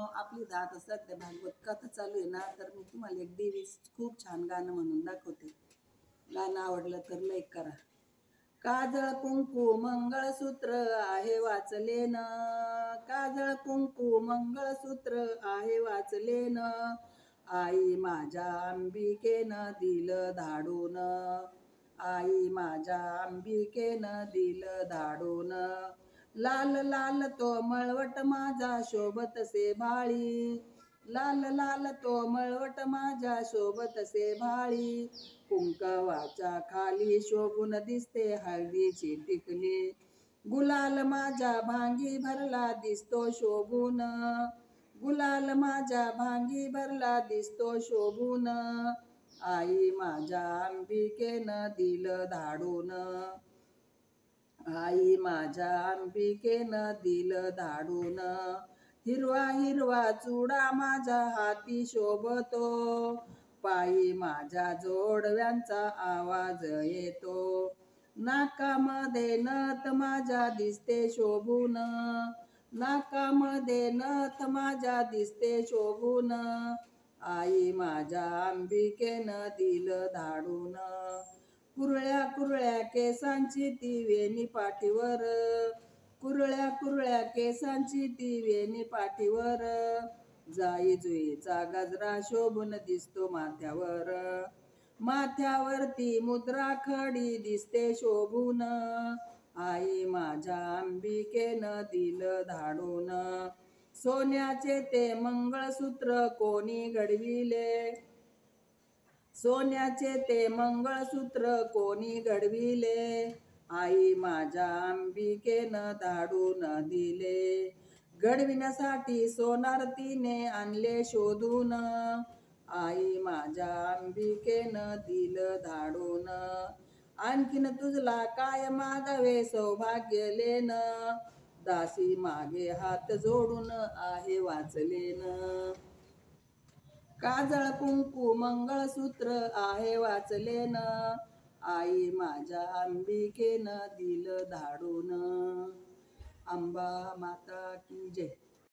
मैत्रिणींनो, आपली आता सध्या भागवत कथा चालू आहे ना, तर मी तुम्हाला एक देवी खूप छान गाणं म्हणून दाखवते. गाणं आवडलं तर लाईक करा. काजळ कुंकू मंगळसूत्र आहे वाचले न, काजळ कुंकू मंगळसूत्र आहे वाचले न, आई माझ्या अंबिकेनं दिलं धाडून, आई माझ्या अंबिकेनं दिलं धाडून. लाल लाल तो मळवट माझा शोभतसे भाळी, लाल लाल तो मळवट माझ्या शोभतसे भाळी, कुंकवाच्या खाली शोभून दिसते हळदीची टिकली, गुलाल माझ्या भांगी भरला दिसतो शोभून, गुलाल माझ्या भांगी भरला दिसतो शोभून, आई माझ्या अंबिकेनं दिलं धाडून, आई माझ्या अंबिकेनं दिलं धाडून. हिरवा हिरवा चुडा माझ्या हाती शोभतो, पायी माझ्या जोडव्यांचा आवाज येतो, नाकामध्ये नथ माझ्या दिसते शोभून, नाकामध्ये नथ माझ्या दिसते शोभून, आई माझ्या अंबिकेनं दिलं धाडून. कुरळ्या कुरळ्या केसांची ती वेणी पाठीवर, कुरळ्या कुरळ्या केसांची ती वेणी पाठीवर, जाई जुईचा गजरा शोभून दिसतो माथ्यावर, माथ्यावरती मुद्रा खडी दिसते शोभून, आई माझ्या अंबिकेनं दिलं धाडून. सोन्याचे ते मंगळसूत्र कोणी घडविले, सोन्याचे ते मंगळसूत्र कोणी घडविले, आई माझ्या अंबिकेनं धाडून दिले, घडविण्यासाठी सोनार तिने आणले शोधून, आई माझ्या अंबिकेनं दिलं धाडून. आणखीन तुझला काय मागावे सौभाग्य लेन, दासी मागे हात जोडून आहे वाचलेन. काजळ कुंकू मंगळसूत्र आहे वाचलेन, आई माझ्या अंबिकेनं दिलं धाडून. अंबा माता की जय.